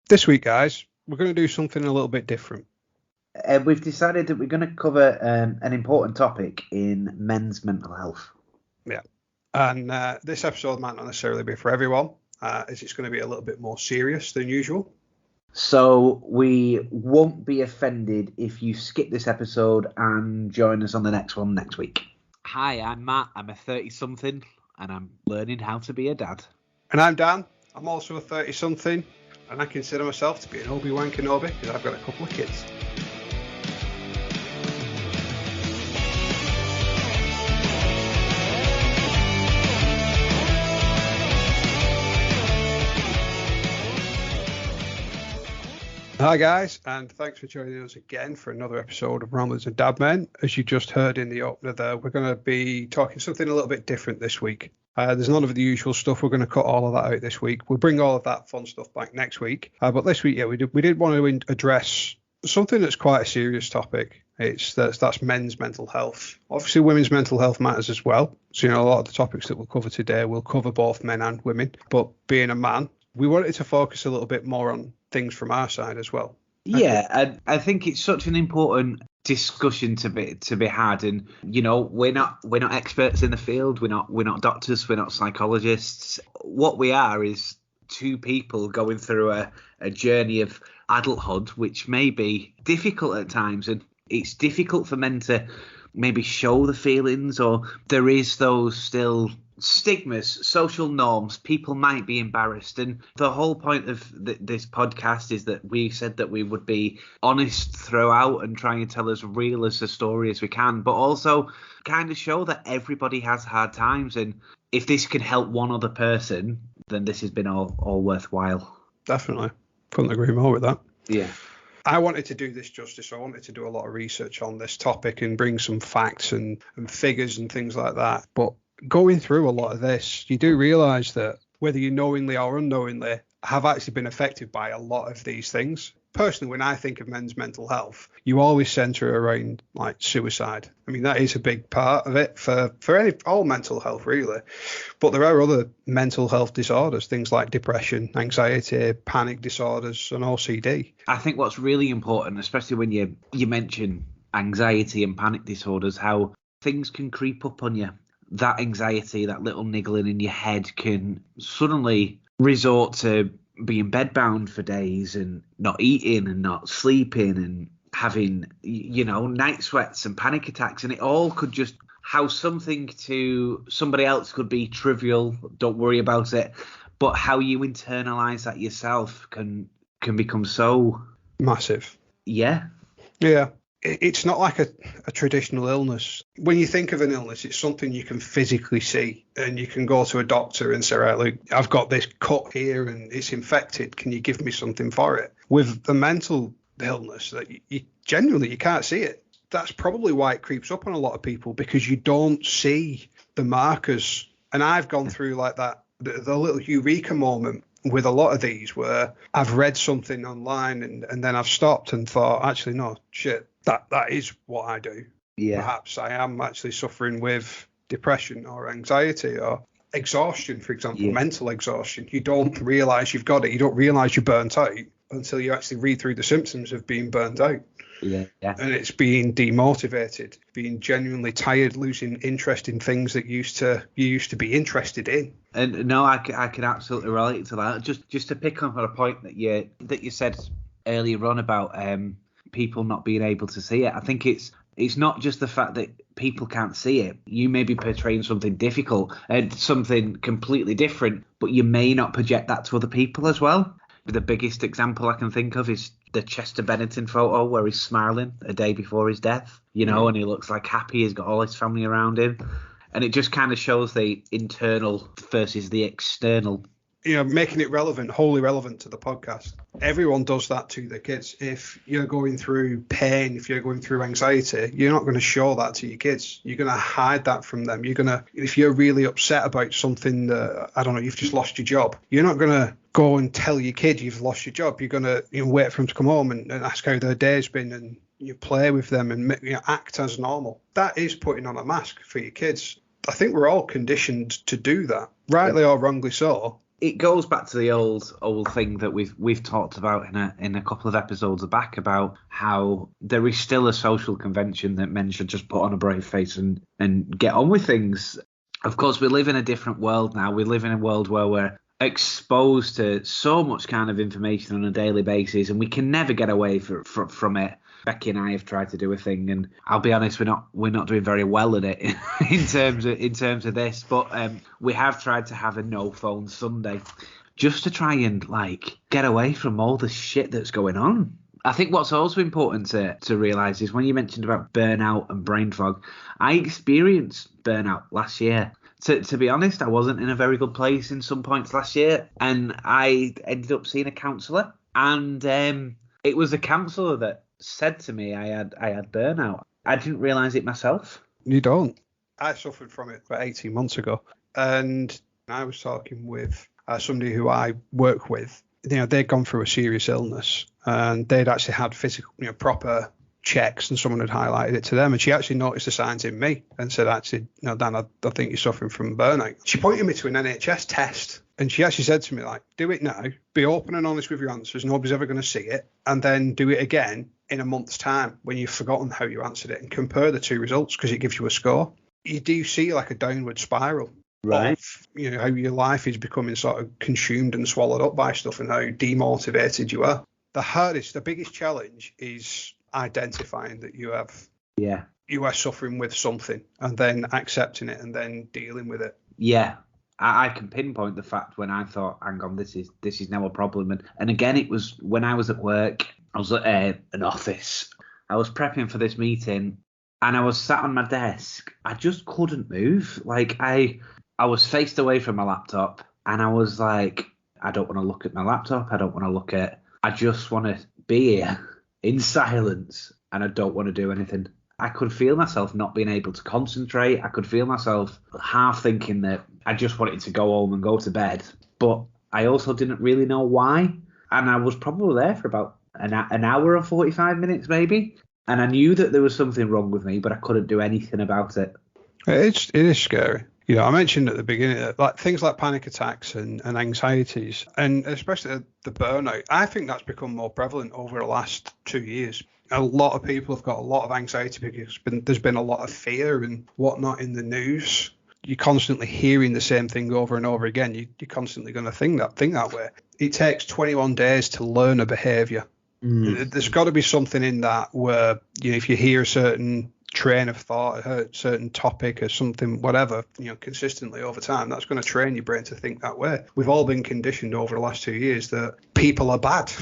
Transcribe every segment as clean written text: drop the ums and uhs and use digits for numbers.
This week, guys, we're going to do something a little bit different. We've decided that we're going to cover an important topic in men's mental health. Yeah. And this episode might not necessarily be for everyone, as it's going to be a little bit more serious than usual. So we won't be offended if you skip this episode and join us on the next one next week. Hi, I'm Matt. I'm a 30-something and I'm learning how to be a dad. And I'm Dan. I'm also a 30-something and I consider myself to be an Obi-Wan Kenobi because I've got a couple of kids. Hi guys, and thanks for joining us again for another episode of Ramblers and Dad Men. As you just heard in the opener there, we're going to be talking something a little bit different this week. There's none of the usual stuff. We're going to cut all of that out this week. We'll bring all of that fun stuff back next week. But this week, we did want to address something that's quite a serious topic. That's men's mental health. Obviously, women's mental health matters as well. So, a lot of the topics that we'll cover today will cover both men and women. But being a man, we wanted to focus a little bit more on things from our side as well. Yeah, I think it's such an important discussion to be had, and we're not experts in the field. We're not doctors. We're not psychologists. What we are is two people going through a journey of adulthood, which may be difficult at times, and it's difficult for men to maybe show the feelings, or there is those still stigmas, social norms. People might be embarrassed, and the whole point of this podcast is that we said that we would be honest throughout and try and tell as real as a story as we can, but also kind of show that everybody has hard times, and if this can help one other person, then this has been all worthwhile. Definitely, couldn't agree more with that. Yeah, I wanted to do this justice. I wanted to do a lot of research on this topic and bring some facts and figures and things like that, but going through a lot of this, you do realise that whether you knowingly or unknowingly have actually been affected by a lot of these things. Personally, when I think of men's mental health, you always centre around like suicide. I mean, that is a big part of it for all mental health, really. But there are other mental health disorders, things like depression, anxiety, panic disorders, and OCD. I think what's really important, especially when you mention anxiety and panic disorders, how things can creep up on you. That anxiety, that little niggling in your head can suddenly resort to being bedbound for days and not eating and not sleeping and having, night sweats and panic attacks. And it all could just, how something to somebody else could be trivial, don't worry about it. But how you internalize that yourself can become so massive. Yeah. Yeah. It's not like a traditional illness. When you think of an illness, it's something you can physically see, and you can go to a doctor and say, right, look, I've got this cut here and it's infected. Can you give me something for it? With the mental illness, that you genuinely, you can't see it. That's probably why it creeps up on a lot of people, because you don't see the markers. And I've gone through like that, the little eureka moment with a lot of these, where I've read something online and then I've stopped and thought, actually, no, shit, that is what I do. Yeah. Perhaps I am actually suffering with depression or anxiety or exhaustion, for example, mental exhaustion. You don't realise you've got it. You don't realise you're burnt out until you actually read through the symptoms of being burnt out. Yeah. And it's being demotivated, being genuinely tired, losing interest in things that you used to be interested in. And no, I can absolutely relate to that. Just to pick up on a point that you said earlier on about people not being able to see it. I think it's not just the fact that people can't see it. You may be portraying something difficult and something completely different, but you may not project that to other people as well. The biggest example I can think of is the Chester Bennington photo where he's smiling a day before his death, and he looks like happy. He's got all his family around him. And it just kind of shows the internal versus the external. Making it relevant, wholly relevant to the podcast. Everyone does that to their kids. If you're going through pain, if you're going through anxiety, you're not going to show that to your kids. You're going to hide that from them. If you're really upset about something that, I don't know, you've just lost your job, you're not going to go and tell your kid you've lost your job. You're going to wait for them to come home and ask how their day's been, and you play with them and act as normal. That is putting on a mask for your kids. I think we're all conditioned to do that, rightly or wrongly so. it goes back to the old thing that we've talked about in a couple of episodes back about how there is still a social convention that men should just put on a brave face and get on with things. Of course, we live in a different world now. We live in a world where we're exposed to so much kind of information on a daily basis, and we can never get away from it. Becky and I have tried to do a thing, and I'll be honest, we're not doing very well at it in terms of this. But we have tried to have a no phone Sunday, just to try and get away from all the shit that's going on. I think what's also important to realise is when you mentioned about burnout and brain fog, I experienced burnout last year. To be honest, I wasn't in a very good place in some points last year, and I ended up seeing a counsellor, and it was a counsellor that said to me I had burnout. I didn't realise it myself. You don't. I suffered from it about 18 months ago, and I was talking with somebody who I work with. They'd gone through a serious illness, and they'd actually had physical, proper checks, and someone had highlighted it to them, and she actually noticed the signs in me and said, actually, Dan, I think you're suffering from burnout. She pointed me to an NHS test, and she actually said to me, do it now, be open and honest with your answers, nobody's ever going to see it, and then do it again in a month's time when you've forgotten how you answered it, and compare the two results because it gives you a score. You do see a downward spiral. Right. Of, how your life is becoming sort of consumed and swallowed up by stuff, and how demotivated you are. The biggest challenge is identifying that you are suffering with something, and then accepting it, and then dealing with it. Yeah, I can pinpoint the fact when I thought, hang on, this is now a problem. And again, it was when I was at work. I was at an office. I was prepping for this meeting, and I was sat on my desk. I just couldn't move. I was faced away from my laptop, and I was like, I don't want to look at my laptop. I just want to be here in silence, and I don't want to do anything. I could feel myself not being able to concentrate. I could feel myself half thinking that I just wanted to go home and go to bed, but I also didn't really know why. And I was probably there for about an hour and 45 minutes maybe, and I knew that there was something wrong with me, but I couldn't do anything about it. It is scary. I mentioned at the beginning that things like panic attacks and anxieties, and especially the burnout, I think that's become more prevalent over the last 2 years. A lot of people have got a lot of anxiety because there's been a lot of fear and whatnot in the news. You're constantly hearing the same thing over and over again. You're constantly going to think that way. It takes 21 days to learn a behaviour. There's got to be something in that where, if you hear a certain train of thought, a certain topic or something, whatever, consistently over time, that's going to train your brain to think that way. We've all been conditioned over the last 2 years that people are bad,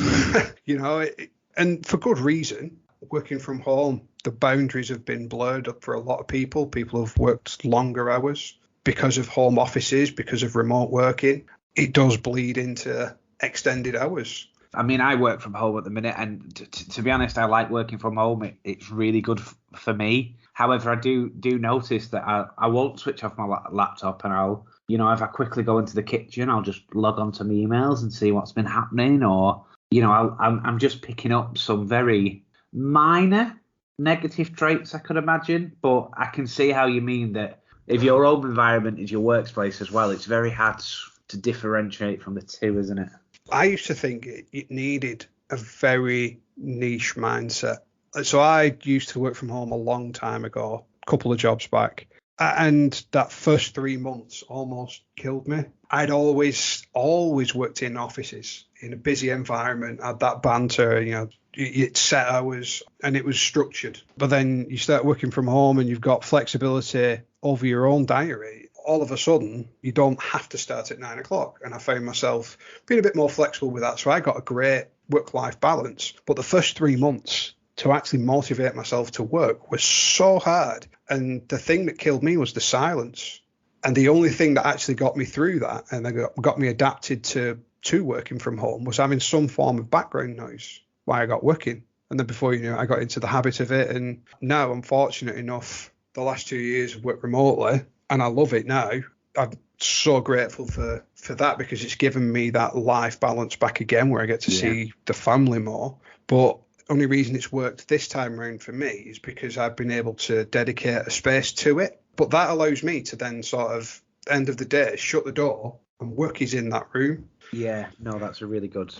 and for good reason. Working from home, the boundaries have been blurred up for a lot of people. People have worked longer hours because of home offices, because of remote working. It does bleed into extended hours. I mean, I work from home at the minute, and to be honest, I like working from home. It's really good for me. However, I do notice that I won't switch off my laptop, and I'll, if I quickly go into the kitchen, I'll just log on to my emails and see what's been happening, or, I'm just picking up some very minor negative traits, I could imagine. But I can see how you mean that if your home environment is your workspace as well, it's very hard to differentiate from the two, isn't it? I used to think it needed a very niche mindset. So I used to work from home a long time ago, a couple of jobs back, and that first 3 months almost killed me. I'd always worked in offices in a busy environment, had that banter, it's set hours and it was structured. But then you start working from home and you've got flexibility over your own diary. All of a sudden, you don't have to start at 9 o'clock. And I found myself being a bit more flexible with that. So I got a great work-life balance. But the first 3 months to actually motivate myself to work was so hard. And the thing that killed me was the silence. And the only thing that actually got me through that and got me adapted to working from home was having some form of background noise while I got working. And then before you know it, I got into the habit of it. And now I'm fortunate enough, the last 2 years I've worked remotely and I love it now. I'm so grateful for that because it's given me that life balance back again where I get to see the family more. But only reason it's worked this time around for me is because I've been able to dedicate a space to it. But that allows me to then sort of, end of the day, shut the door and work is in that room. Yeah, no, that's a really good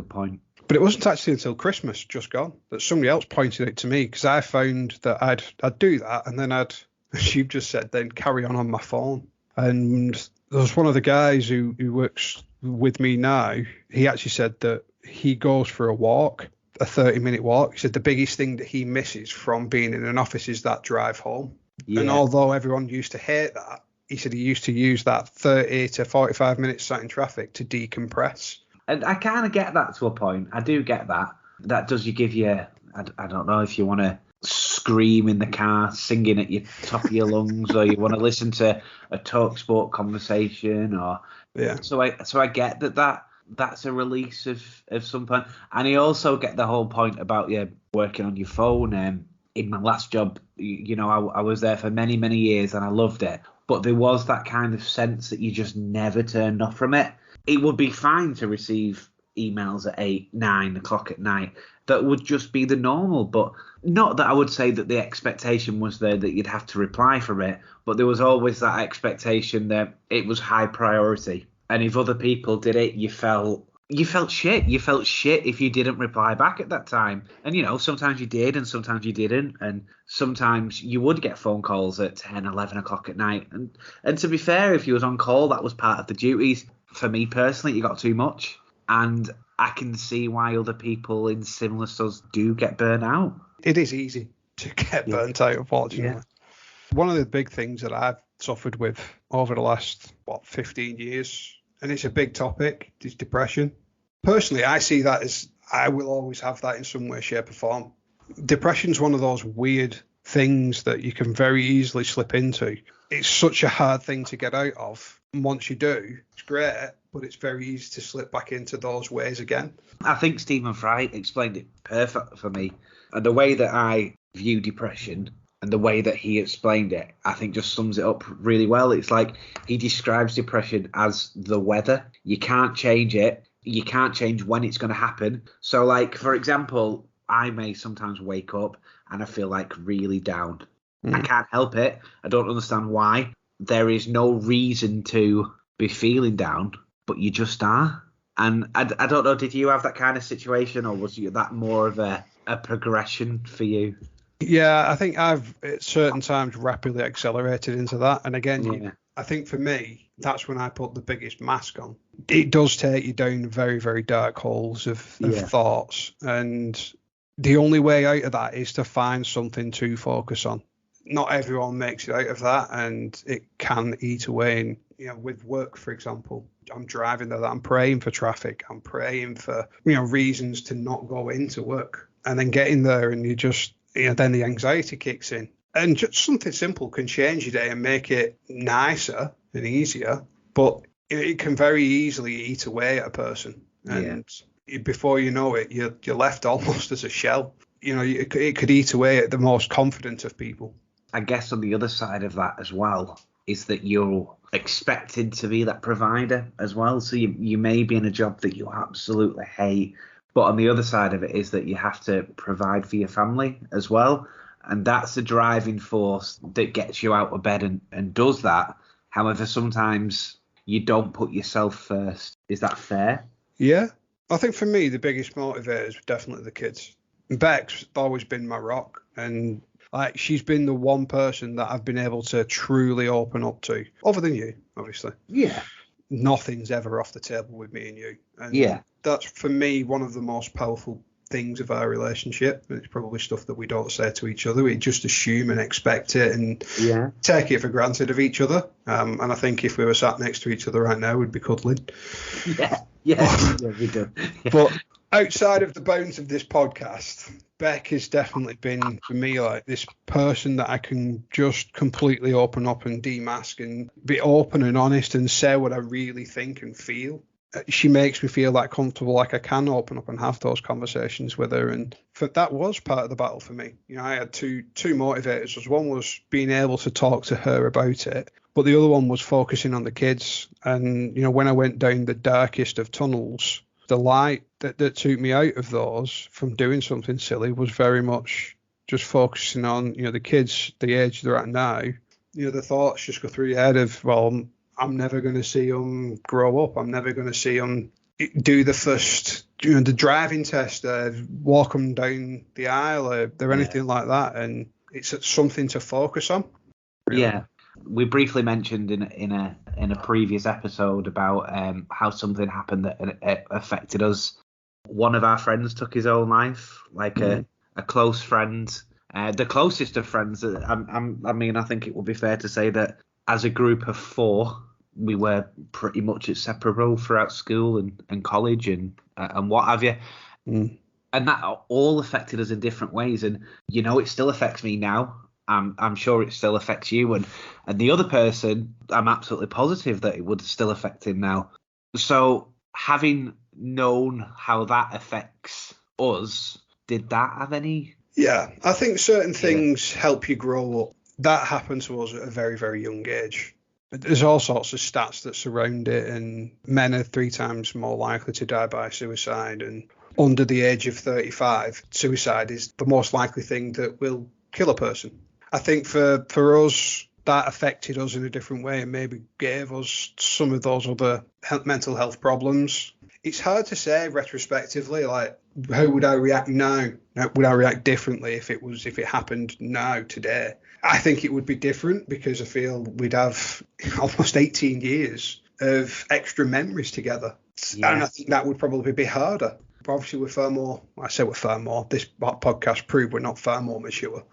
point. But it wasn't actually until Christmas just gone that somebody else pointed it to me, because I found that I'd do that and then I'd, as you've just said, then carry on my phone. And there was one of the guys who works with me now. He actually said that he goes for a walk, a 30-minute walk. He said the biggest thing that he misses from being in an office is that drive home. Yeah. And although everyone used to hate that, he said he used to use that 30 to 45 minutes sat in traffic to decompress. And I kind of get that to a point. I do get that. That does give you, I don't know if you want to scream in the car, singing at your top of your lungs, or you want to listen to a talk sport conversation, or Yeah. So I get that's a release of some point. And I also get the whole point about working on your phone. In my last job, I was there for many, many years and I loved it. But there was that kind of sense that you just never turned off from it. It would be fine to receive emails at 8, 9 o'clock at night. That would just be the normal. But not that I would say that the expectation was there that you'd have to reply for it. But there was always that expectation that it was high priority. And if other people did it, you felt shit. You felt shit if you didn't reply back at that time. And, sometimes you did and sometimes you didn't. And sometimes you would get phone calls at 10, 11 o'clock at night. And to be fair, if you was on call, that was part of the duties. For me personally, you got too much. And I can see why other people in similar stuff do get burnt out. It is easy to get burnt out, unfortunately. Yeah. One of the big things that I've suffered with over the last, 15 years, and it's a big topic, is depression. Personally, I see that as I will always have that in some way, shape or form. Depression's one of those weird things that you can very easily slip into. It's such a hard thing to get out of. And once you do, it's great, but it's very easy to slip back into those ways again. I think Stephen Fry explained it perfect for me. And the way that I view depression and the way that he explained it, I think just sums it up really well. It's like he describes depression as the weather. You can't change it. You can't change when it's going to happen. So, like, for example, I may sometimes wake up and I feel like really down. I can't help it. I don't understand why. There is no reason to be feeling down, but you just are. And I don't know, did you have that kind of situation, or was that more of a progression for you? Yeah, I think I've at certain times rapidly accelerated into that. And again, I think for me, that's when I put the biggest mask on. It does take you down very, very dark holes of thoughts. And the only way out of that is to find something to focus on. Not everyone makes it out of that, and it can eat away. And, with work, for example, I'm driving there, I'm praying for traffic. I'm praying for, reasons to not go into work. And then getting there and you just, then the anxiety kicks in. And just something simple can change your day and make it nicer and easier, but it can very easily eat away at a person. And before you know it, you're left almost as a shell. It could eat away at the most confident of people. I guess on the other side of that as well is that you're expected to be that provider as well. So you may be in a job that you absolutely hate, but on the other side of it is that you have to provide for your family as well. And that's the driving force that gets you out of bed and does that. However, sometimes you don't put yourself first. Is that fair? Yeah. I think for me, the biggest motivator is definitely the kids. Beck's always been my rock. And she's been the one person that I've been able to truly open up to, other than you, obviously. Yeah. Nothing's ever off the table with me and you. And that's, for me, one of the most powerful things of our relationship. And it's probably stuff that we don't say to each other. We just assume and expect it and take it for granted of each other. And I think if we were sat next to each other right now, we'd be cuddling. Yeah, we do. But outside of the bounds of this podcast, Beck has definitely been, for me, like this person that I can just completely open up and demask and be open and honest and say what I really think and feel. She makes me feel that comfortable, like I can open up and have those conversations with her. And that was part of the battle for me. I had two motivators. One was being able to talk to her about it, but the other one was focusing on the kids. And, when I went down the darkest of tunnels, the light that took me out of those from doing something silly was very much just focusing on, the kids, the age they're at now. The thoughts just go through your head of, well, I'm never going to see them grow up. I'm never going to see them do the first, the driving test, walk them down the aisle, or anything like that. And it's something to focus on. Really. Yeah. We briefly mentioned in a previous episode about how something happened that affected us. One of our friends took his own life, like a close friend, the closest of friends. I think it would be fair to say that as a group of four, we were pretty much inseparable throughout school and college and what have you. And that all affected us in different ways. And, it still affects me now. I'm sure it still affects you. And the other person, I'm absolutely positive that it would still affect him now. So having known how that affects us, did that have any? Yeah, I think certain things help you grow up. That happened to us at a very, very young age. There's all sorts of stats that surround it, and men are 3 times more likely to die by suicide. And under the age of 35, suicide is the most likely thing that will kill a person. I think for us, that affected us in a different way and maybe gave us some of those other mental health problems. It's hard to say retrospectively, like, how would I react now? Would I react differently if it happened now, today? I think it would be different because I feel we'd have almost 18 years of extra memories together. Yeah. And I think that would probably be harder. But obviously, we're far more, this podcast proved we're not far more mature.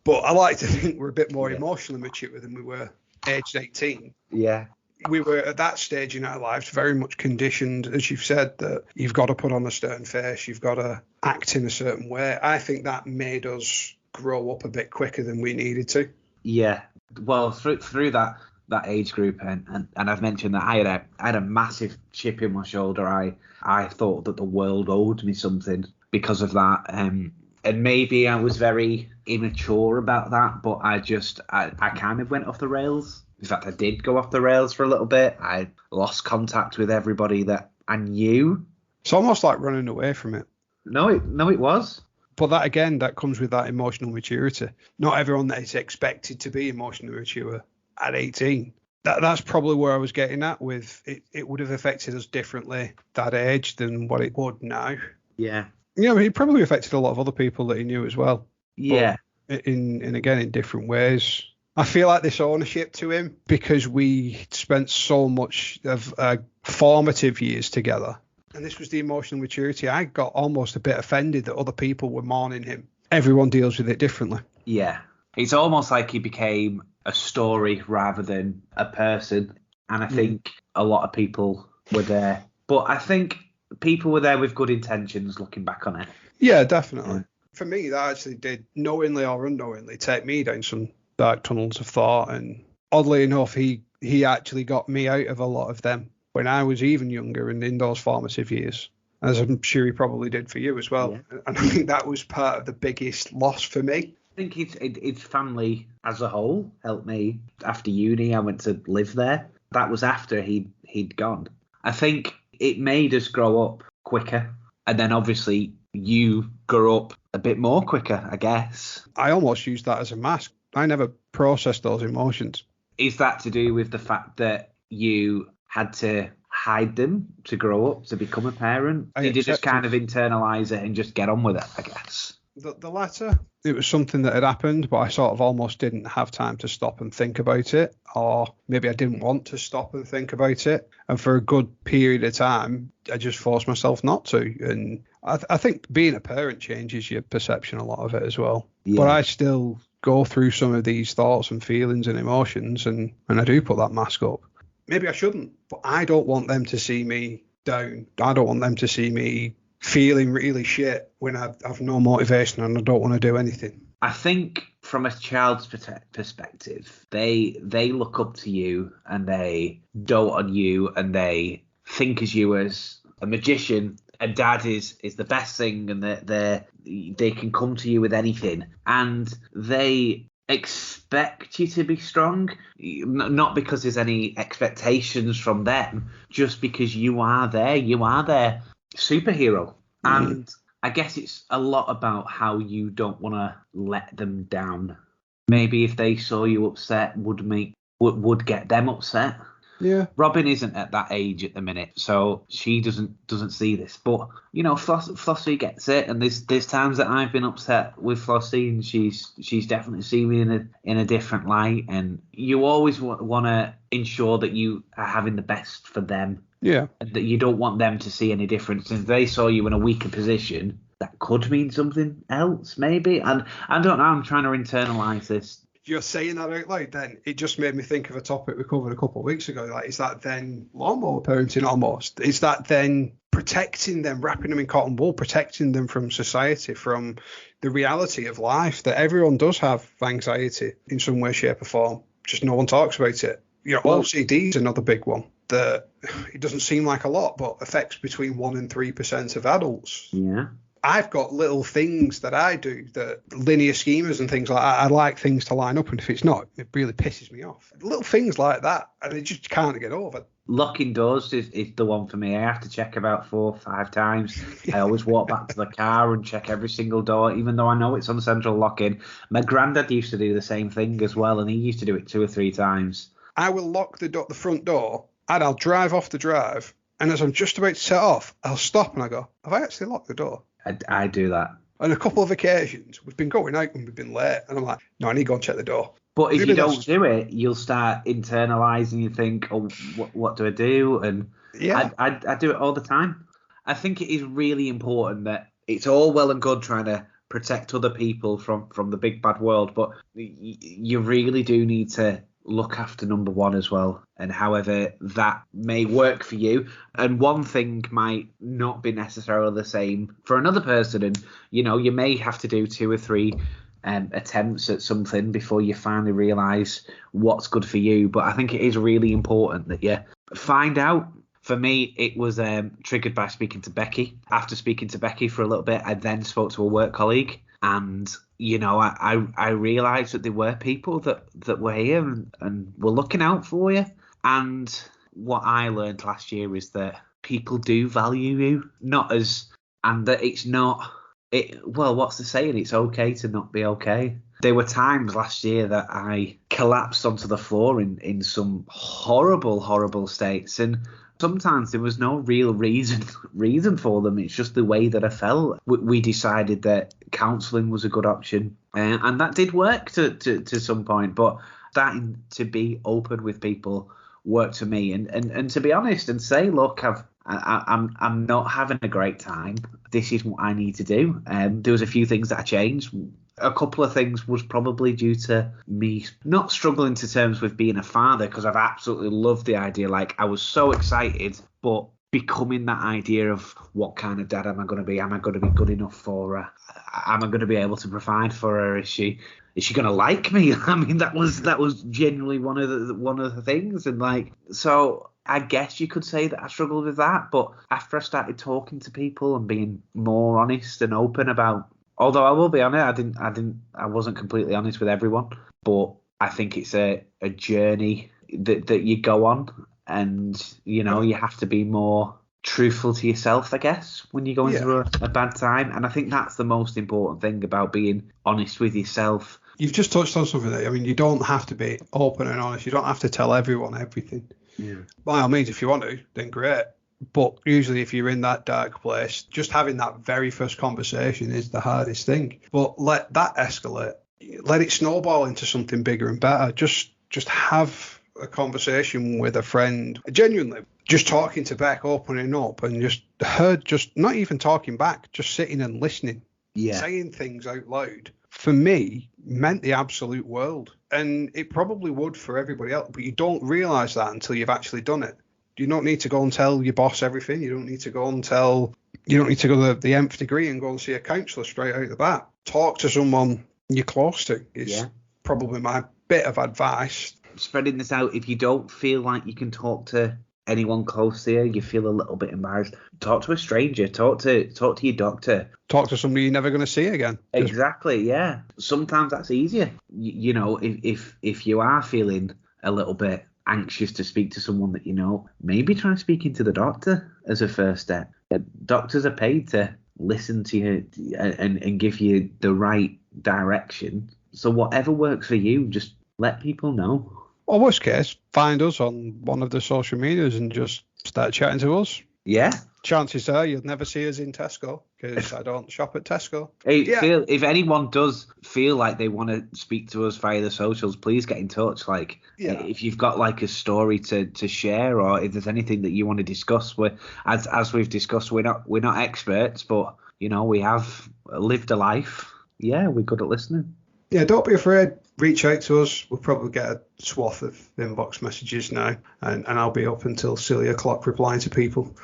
But I like to think we're a bit more emotionally mature than we were aged 18. Yeah. We were at that stage in our lives very much conditioned, as you've said, that you've got to put on a stern face, you've got to act in a certain way. I think that made us grow up a bit quicker than we needed to. Yeah. Well, through that age group, and I've mentioned that I had a massive chip in my shoulder. I thought that the world owed me something because of that. And maybe I was very immature about that, but I kind of went off the rails. In fact, I did go off the rails for a little bit. I lost contact with everybody that I knew. It's almost like running away from it. No, it was. But that comes with that emotional maturity. Not everyone is expected to be emotionally mature at 18. That's probably where I was getting at with it. It would have affected us differently that age than what it would now. Yeah. It probably affected a lot of other people that he knew as well. Yeah. But in different ways. I feel like this ownership to him, because we spent so much of formative years together. And this was the emotional maturity. I got almost a bit offended that other people were mourning him. Everyone deals with it differently. Yeah. It's almost like he became a story rather than a person. And I think a lot of people were there. But I think people were there with good intentions looking back on it. Yeah, definitely. For me, that actually did, knowingly or unknowingly, take me down some dark tunnels of thought. And oddly enough, he actually got me out of a lot of them when I was even younger and in those formative years, as I'm sure he probably did for you as well. Yeah. And I think that was part of the biggest loss for me. I think his family as a whole helped me. After uni, I went to live there. That was after he'd gone. I think it made us grow up quicker. And then obviously you grew up a bit more quicker, I guess. I almost used that as a mask. I never processed those emotions. Is that to do with the fact that you had to hide them to grow up, to become a parent? Did you just kind of internalize it and just get on with it, I guess? The latter. It was something that had happened, but I sort of almost didn't have time to stop and think about it, or maybe I didn't want to stop and think about it. And for a good period of time, I just forced myself not to. And I think being a parent changes your perception a lot of it as well. Yeah. But I still go through some of these thoughts and feelings and emotions, and I do put that mask up. Maybe I shouldn't, but I don't want them to see me down. I don't want them to see me feeling really shit when I have no motivation and I don't want to do anything. I think from a child's perspective, they look up to you and they dote on you and they think as you as a magician. And dad is the best thing, and they can come to you with anything, and they expect you to be strong, not because there's any expectations from them, just because you are their superhero. And I guess it's a lot about how you don't want to let them down. Maybe if they saw you upset would make would get them upset. Yeah. Robin isn't at that age at the minute, so she doesn't see this. But Flossie gets it, and there's times that I've been upset with Flossie, and she's definitely seen me in a different light. And you always want to ensure that you are having the best for them. Yeah. And that you don't want them to see any difference. If they saw you in a weaker position, that could mean something else, maybe. And I don't know. I'm trying to internalize this. You're saying that out loud, then it just made me think of a topic we covered a couple of weeks ago. Like, is that then lawnmower parenting almost? Is that then protecting them, wrapping them in cotton wool, protecting them from society, from the reality of life, that everyone does have anxiety in some way, shape or form, just no one talks about it. OCD is another big one that it doesn't seem like a lot, but affects between 1% and 3% of adults. Yeah. I've got little things that I do, that linear schemas and things like that. I like things to line up, and if it's not, it really pisses me off. Little things like that, and I just can't get over. Locking doors is the one for me. I have to check about 4 or 5 times. I always walk back to the car and check every single door, even though I know it's on central locking. My granddad used to do the same thing as well, and he used to do it 2 or 3 times. I will lock the front door, and I'll drive off the drive, and as I'm just about to set off, I'll stop and I go, have I actually locked the door? I do that. On a couple of occasions, we've been going out and we've been late, and I'm like, no, I need to go and check the door. But if you don't do it, you'll start internalizing. You think, oh, what do I do? And yeah, I do it all the time. I think it is really important that it's all well and good trying to protect other people from the big bad world, but you really do need to look after number one as well, and however that may work for you. And one thing might not be necessarily the same for another person, and you may have to do 2 or 3 attempts at something before you finally realize what's good for you. But I think it is really important that you find out. For me, it was triggered by speaking to Becky. After speaking to Becky for a little bit, I then spoke to a work colleague, and I realised that there were people that were here and were looking out for you. And what I learned last year is that people do value you, and that it's not. Well, what's the saying? It's okay to not be okay. There were times last year that I collapsed onto the floor in some horrible states, and sometimes there was no real reason for them. It's just the way that I felt. We decided that counselling was a good option, and that did work to some point. But starting to be open with people worked for me, and to be honest and say, look, I'm not having a great time. This is what I need to do. There was a few things that I changed. A couple of things was probably due to me not struggling to terms with being a father, because I've absolutely loved the idea. Like, I was so excited, but becoming that idea of what kind of dad am I going to be? Am I going to be good enough for her? Am I going to be able to provide for her? Is she going to like me? I mean, that was genuinely one of the things. And like, so I guess you could say that I struggled with that. But after I started talking to people and being more honest and open about, although I will be honest, I wasn't completely honest with everyone, but I think it's a journey that you go on, and you have to be more truthful to yourself, I guess, when you go into a bad time. And I think that's the most important thing about being honest with yourself. You've just touched on something there. I mean, you don't have to be open and honest. You don't have to tell everyone everything. Yeah. By all means, if you want to, then great. But usually if you're in that dark place, just having that very first conversation is the hardest thing. But let that escalate. Let it snowball into something bigger and better. Just have a conversation with a friend. Genuinely, just talking to Beck, opening up, and just not even talking back, just sitting and listening. Yeah. Saying things out loud, for me, meant the absolute world. And it probably would for everybody else. But you don't realise that until you've actually done it. You don't need to go and tell your boss everything. You don't need to go the nth degree and go and see a counsellor straight out the bat. Talk to someone you're close to is probably my bit of advice. Spreading this out, if you don't feel like you can talk to anyone close to you, you feel a little bit embarrassed, talk to a stranger, talk to your doctor. Talk to somebody you're never going to see again. Exactly, yeah. Sometimes that's easier. If you are feeling a little bit anxious to speak to someone that maybe try speaking to the doctor as a first step. Doctors are paid to listen to you and give you the right direction. So whatever works for you, just let people know. Or worst case, find us on one of the social medias and just start chatting to us. Yeah. Chances are you'll never see us in Tesco because I don't shop at Tesco. If anyone does feel like they want to speak to us via the socials, please get in touch. Like, if you've got like a story to share, or if there's anything that you want to discuss, as we've discussed, we're not experts, but you know, we have lived a life. Yeah, we're good at listening. Yeah, don't be afraid. Reach out to us. We'll probably get a swath of inbox messages now, and I'll be up until silly o'clock replying to people.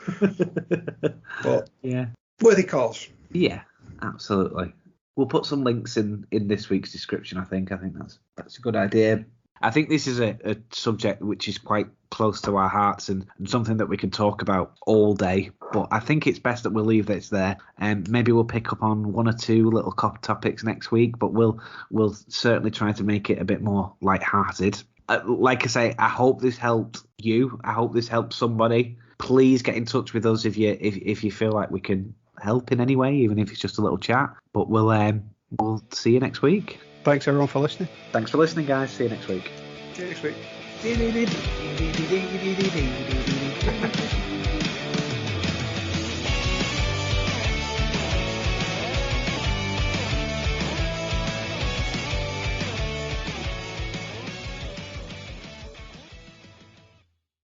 But yeah, worthy calls. Yeah, absolutely. We'll put some links in this week's description. I think that's a good idea. I think this is a subject which is quite close to our hearts and something that we can talk about all day. But I think it's best that we'll leave this there, and maybe we'll pick up on one or two little topics next week. But we'll certainly try to make it a bit more lighthearted. Like I say, I hope this helped you. I hope this helped somebody. Please get in touch with us if you feel like we can help in any way, even if it's just a little chat. But we'll see you next week. Thanks everyone for listening. Thanks for listening, guys. See you next week. See you next week.